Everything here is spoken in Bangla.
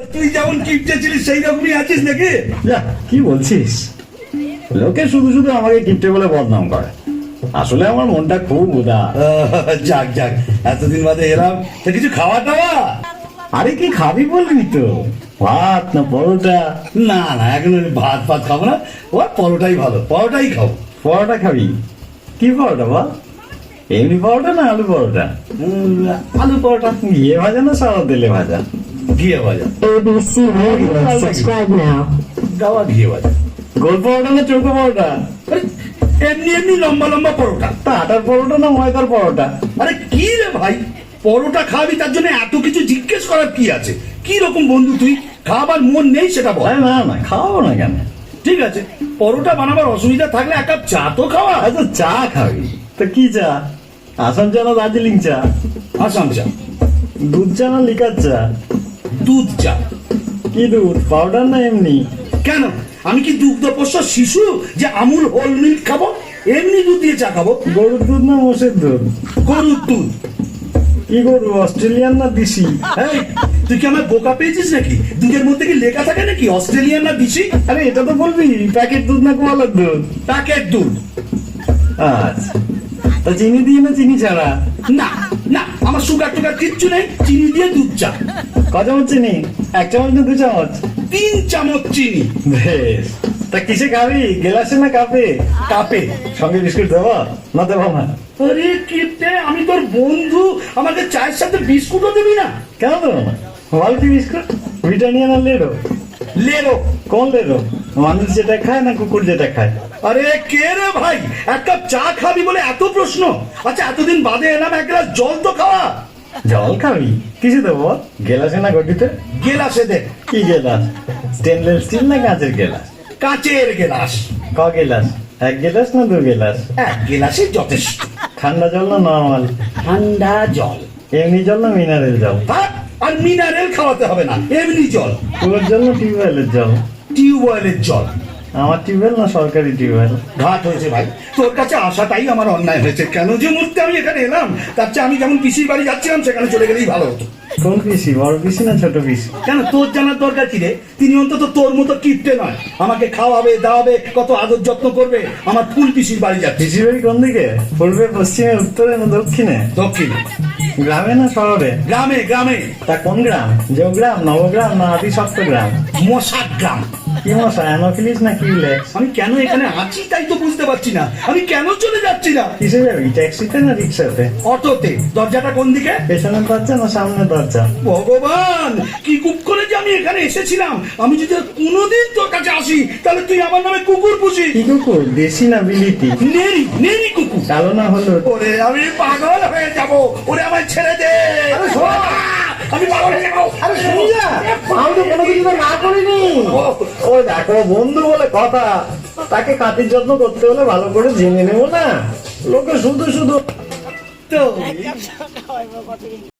তুই যেমন কিপটে ছিলিস সেই রকমই আছিস নাকি? যা, কি বলছিস? লোকে শুধু শুধু আমাকে কিপটে বলে বদনাম করে। আসলে আমার মনটা খুব উদার। যাক যাক, এতদিন বাদে এলাম, তা কিছু খাওয়া দাওয়া? আরে কি খাবি বলবি তো? ভাত না পরোটা? না না, এখন আমি ভাত ফাত খাবো না, ও পরোটাই ভালো, পরোটাই খাবো। পরোটা খাবি? কি পরোটা বল? এমনি পরোটা না আলু পরোটা? আলু পরোটা। ঘিয়ে ভাজা না সাদা তেলে ভাজা? ঘিয়ে ভাজা। ABC Radio. Subscribe now. গাওয়া ঘিয়ে ভাজা। গোল পরোটা না চৌকো পরোটা? আরে, এমনি এমনি লম্বা লম্বা পরোটা। তা আটার পরোটা না ময়দার পরোটা? আরে কি রে ভাই, পরোটা খাবি তার জন্য এত কিছু জিজ্ঞেস করার কি আছে? কি রকম বন্ধু তুই? খাবার মন নেই সেটা বল। আরে না না, খাওয়াবো না কেন? ঠিক আছে, পরোটা বানাবার অসুবিধা থাকলে এক কাপ চা তো খাওয়া। আচ্ছা চা খাবি তো কি চা? আসাম চা না দার্জিলিং চা? আসাম চা। দুধ চা না লিকার চা? দুধ চা। কি দুধ, পাউডার না এমনি? কেন, আমি কি দুগ্ধপোষ্য শিশু যে আমুল হোল মিল্ক খাবো? এমনি দুধ দিয়ে চা খাবো। গরুর দুধ না মোষের দুধ? গরুর দুধ। কি গরু, অস্ট্রেলিয়ান না দেশি? এই, তুই কি আমার বোকা পেয়েছিস নাকি? দুধের মধ্যে কি লেখা থাকে নাকি অস্ট্রেলিয়ান না দিশি? আরে এটা তো বলবি প্যাকেট দুধ না গোয়ালের দুধ? প্যাকেট দুধ। আচ্ছা, তা চিনি দিয়ে না চিনি ছাড়া? না না, আমার সুগার টুগার কিচ্ছু নেই, চিনি দিয়ে দুধ চা। ক চামচ চিনি? 1 চামচ না 2 চামচ? 3 চামচ চিনি। বেশ, তা কিসে খাবি, গ্লাসে না কাপে? কাপে। সঙ্গে বিস্কুট দেবো না দেবো না? আরে কিপটে, আমি তোর বন্ধু, আমাকে চায়ের সাথে বিস্কুটও দিবি না? কেন দেবো না? মালটি বিস্কুট, ব্রিটানিয়া না লেরো? লেরো। কোন লেরো? মানুষ যেটা খায় না কুকুর যেটা খায়? আরে কে রে ভাই, এক কাপ চা খাবি বলে এত প্রশ্ন? আচ্ছা, এতদিন বাদে এলাম, এক গ্লাস জল তো খাওয়া। জল খাবি? কিসে দেবো, গেলাসে না ঘটিতে? গেলাসে দে। কি গেলাস, স্টেনলেস স্টিল না কাঁচের গেলাস? কাচের গেলাস। ক গেলাস, 1 গেলাস না 2 গেলাস? এক গেলাসই যথেষ্ট। ঠান্ডা জল না নর্মাল? ঠান্ডা জল। এমনি জল না মিনারেল জল? থাক, আর মিনারেল খাওয়াতে হবে না, এমনি জল। কুয়োর জল না টিউবওয়েলের জল? টিউবওয়েলের জল। আমার টিউবওয়েল না সরকারি টিউবওয়েল? ঘাট হয়েছে ভাই, তোর কাছে আসাটাই আমার অন্যায় হয়েছে। কেন যে মুহূর্তে আমি এখানে এলাম, তার চেয়ে আমি যেমন পিসির বাড়ি যাচ্ছিলাম সেখানে চলে গেলেই ভালো হতো। কোন পিসি, বড় পিসি না ছোট পিসি? কেন, তোর জানার দরকার কি রে? তিনি অন্তত তোর মতো কিপটে নয়, আমাকে খাওয়াবে দাওয়াবে, কত আদর যত্ন করবে। আমার ফুল পিসির বাড়ি যাচ্ছি। পিসির বাড়ি কোন দিকে, পূর্বে পশ্চিমে উত্তরে না দক্ষিণে? দক্ষিণে। গ্রামে না শহরে? গ্রামে। গ্রামে। তা কোন গ্রাম, জৌগ্রাম নবগ্রাম না আদি সপ্তগ্রাম? মশার গ্রাম। কি মশা, অ্যানোফিলিস না কিউলেক্স? আমি কেন এখানে আছি তাই তো বুঝতে পারছি না, আমি কেন চলে যাচ্ছি না? কিসে যাবি, ট্যাক্সিতে না রিক্সাতে? অটোতে। দরজাটা কোন দিকে? পেছনের দরজা না সামনের দরজা? ভগবান, কি কুক করে যে আমি এখানে এসেছিলাম। আমি যদি আর কোনোদিন তোর কাছে আসি, তাহলে তুই আমার নামে কুকুর পুষি। কি কুকুর, দেশি না বিলিতি? নেরি নেরি কুকুর। কালো না হলুদ? ওরে আমি পাগল হয়ে যাব, ওরে আমায় ছেড়ে দে। আমি পাগল হয়ে যাবো। আরে শুনি না, আমি তো কোনো কিছু না করিনি। ও দেখো, বন্ধু বলে কথা, তাকে খাতির যত্ন করতে হলে ভালো করে জেনে নেবো না? লোকে শুধু শুধু তো